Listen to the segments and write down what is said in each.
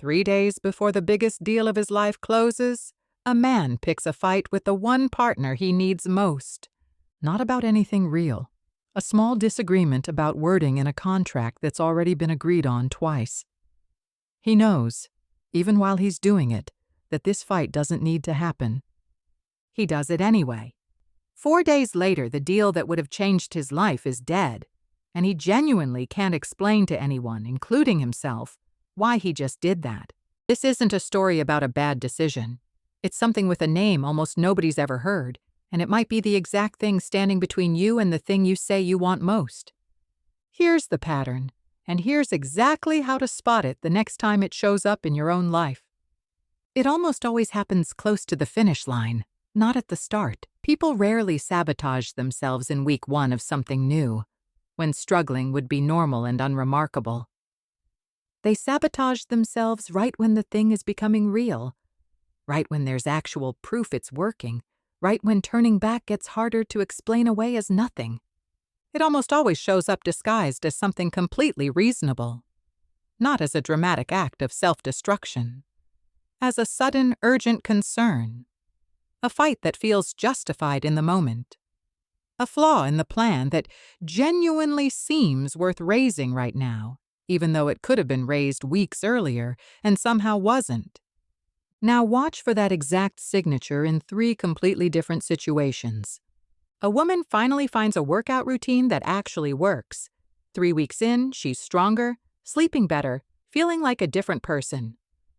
3 days before the biggest deal of his life closes, a man picks a fight with the one partner he needs most. Not about anything real. A small disagreement about wording in a contract that's already been agreed on twice. He knows, even while he's doing it, that this fight doesn't need to happen. He does it anyway. 4 days later, the deal that would have changed his life is dead, and he genuinely can't explain to anyone, including himself, why he just did that. This isn't a story about a bad decision. It's something with a name almost nobody's ever heard, and it might be the exact thing standing between you and the thing you say you want most. Here's the pattern, and here's exactly how to spot it the next time it shows up in your own life. It almost always happens close to the finish line, not at the start. People rarely sabotage themselves in week 1 of something new, when struggling would be normal and unremarkable. They sabotage themselves right when the thing is becoming real, right when there's actual proof it's working, right when turning back gets harder to explain away as nothing. It almost always shows up disguised as something completely reasonable, not as a dramatic act of self-destruction, as a sudden, urgent concern, a fight that feels justified in the moment, a flaw in the plan that genuinely seems worth raising right now, even though it could have been raised weeks earlier and somehow wasn't. Now watch for that exact signature in 3 completely different situations. A woman finally finds a workout routine that actually works. 3 weeks in, she's stronger, sleeping better, feeling like a different person.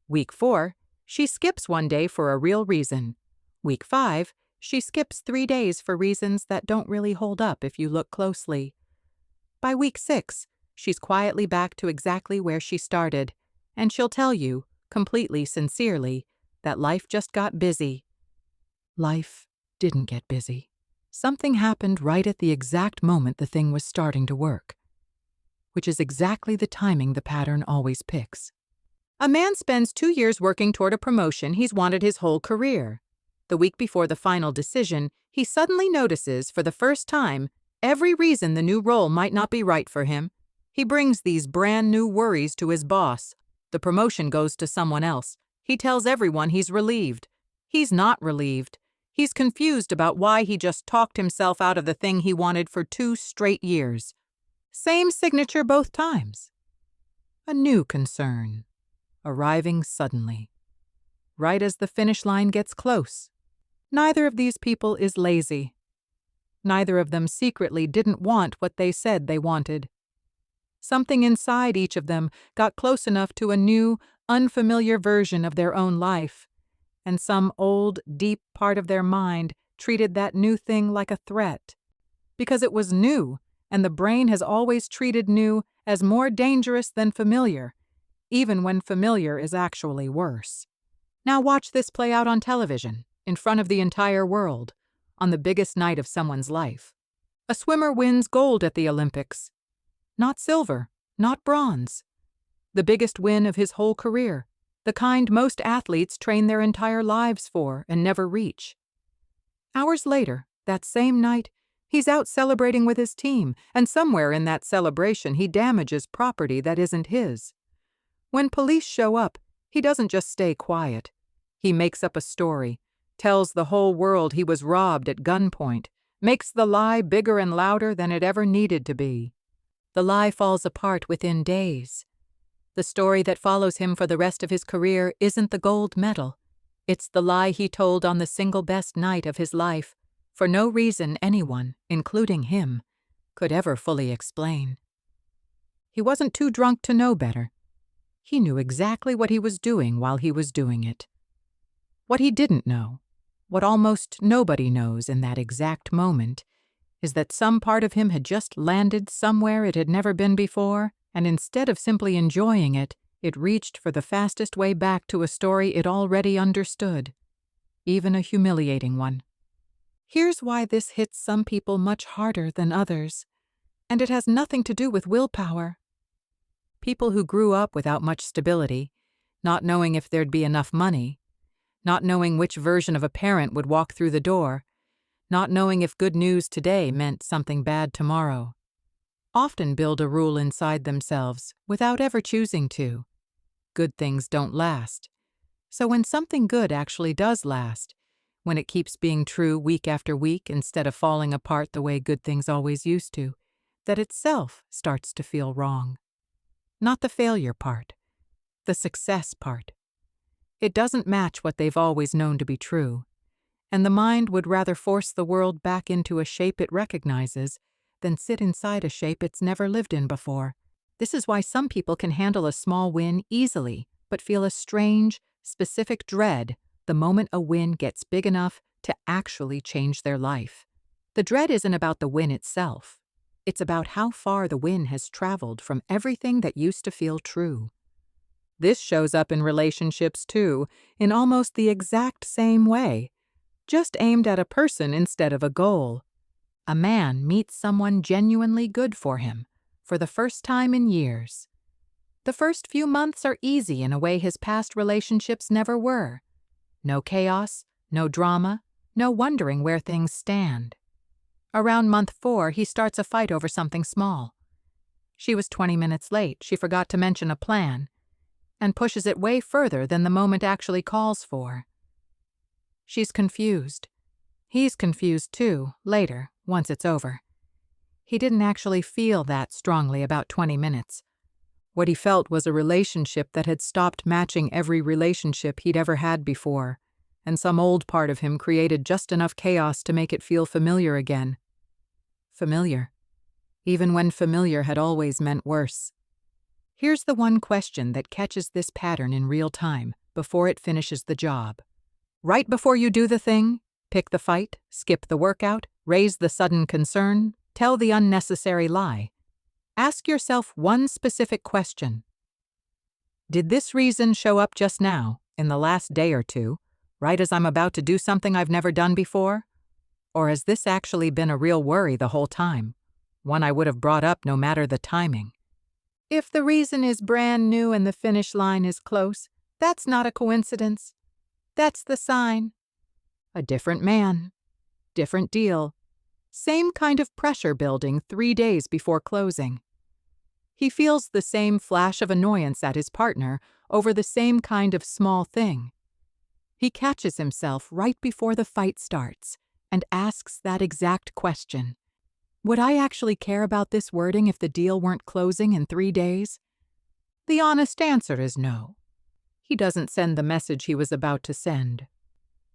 Week 4, she skips 1 day for a real reason. Week 5, she skips 3 days for reasons that don't really hold up if you look closely. By week 6, she's quietly back to exactly where she started, and she'll tell you, completely sincerely, that life just got busy. Life didn't get busy. Something happened right at the exact moment the thing was starting to work, which is exactly the timing the pattern always picks. A man spends 2 years working toward a promotion he's wanted his whole career. The week before the final decision, he suddenly notices, for the first time, every reason the new role might not be right for him. He brings these brand new worries to his boss. The promotion goes to someone else. He tells everyone he's relieved. He's not relieved. He's confused about why he just talked himself out of the thing he wanted for 2 straight years. Same signature both times. A new concern, arriving suddenly, right as the finish line gets close. Neither of these people is lazy. Neither of them secretly didn't want what they said they wanted. Something inside each of them got close enough to a new, unfamiliar version of their own life, and some old, deep part of their mind treated that new thing like a threat. Because it was new, and the brain has always treated new as more dangerous than familiar, even when familiar is actually worse. Now watch this play out on television, in front of the entire world, on the biggest night of someone's life. A swimmer wins gold at the Olympics. Not silver, not bronze. The biggest win of his whole career, the kind most athletes train their entire lives for and never reach. Hours later, that same night, he's out celebrating with his team, and somewhere in that celebration he damages property that isn't his. When police show up, he doesn't just stay quiet. He makes up a story, tells the whole world he was robbed at gunpoint, makes the lie bigger and louder than it ever needed to be. The lie falls apart within days. The story that follows him for the rest of his career isn't the gold medal. It's the lie he told on the single best night of his life, for no reason anyone, including him, could ever fully explain. He wasn't too drunk to know better. He knew exactly what he was doing while he was doing it. What he didn't know, what almost nobody knows in that exact moment, is that some part of him had just landed somewhere it had never been before, and instead of simply enjoying it, it reached for the fastest way back to a story it already understood, even a humiliating one. Here's why this hits some people much harder than others, and it has nothing to do with willpower. People who grew up without much stability, not knowing if there'd be enough money, not knowing which version of a parent would walk through the door, not knowing if good news today meant something bad tomorrow, often build a rule inside themselves without ever choosing to. good things don't last. So when something good actually does last, when it keeps being true week after week instead of falling apart the way good things always used to, that itself starts to feel wrong. Not the failure part, the success part. It doesn't match what they've always known to be true, and the mind would rather force the world back into a shape it recognizes than sit inside a shape it's never lived in before. This is why some people can handle a small win easily, but feel a strange, specific dread the moment a win gets big enough to actually change their life. The dread isn't about the win itself. It's about how far the win has traveled from everything that used to feel true. This shows up in relationships too, in almost the exact same way, just aimed at a person instead of a goal. A man meets someone genuinely good for him, for the first time in years. The first few months are easy in a way his past relationships never were. No chaos, no drama, no wondering where things stand. Around month 4, he starts a fight over something small. She was 20 minutes late, she forgot to mention a plan, and pushes it way further than the moment actually calls for. She's confused. He's confused too, later, once it's over. He didn't actually feel that strongly about 20 minutes. What he felt was a relationship that had stopped matching every relationship he'd ever had before, and some old part of him created just enough chaos to make it feel familiar again. Familiar, even when familiar had always meant worse. Here's the one question that catches this pattern in real time, before it finishes the job. Right before you do the thing, pick the fight, skip the workout, raise the sudden concern, tell the unnecessary lie. Ask yourself one specific question. Did this reason show up just now, in the last day or two, right as I'm about to do something I've never done before? Or has this actually been a real worry the whole time, one I would have brought up no matter the timing? If the reason is brand new and the finish line is close, that's not a coincidence. That's the sign. A different man, different deal, same kind of pressure building 3 days before closing. He feels the same flash of annoyance at his partner over the same kind of small thing. He catches himself right before the fight starts and asks that exact question. Would I actually care about this wording if the deal weren't closing in 3 days? The honest answer is no. He doesn't send the message he was about to send.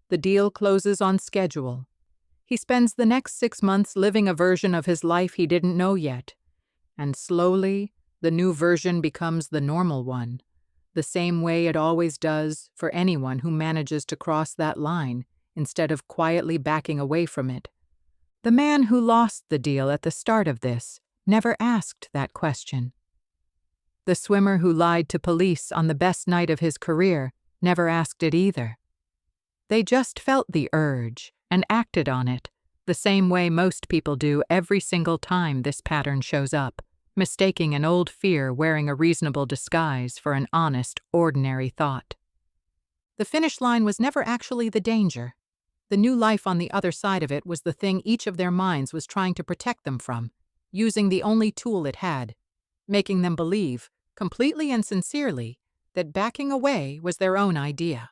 The deal closes on schedule. He spends the next 6 months living a version of his life he didn't know yet. And slowly, the new version becomes the normal one, the same way it always does for anyone who manages to cross that line instead of quietly backing away from it. The man who lost the deal at the start of this never asked that question. The swimmer who lied to police on the best night of his career never asked it either. They just felt the urge and acted on it, the same way most people do every single time this pattern shows up, mistaking an old fear wearing a reasonable disguise for an honest, ordinary thought. The finish line was never actually the danger. The new life on the other side of it was the thing each of their minds was trying to protect them from, using the only tool it had, making them believe, completely and sincerely, that backing away was their own idea.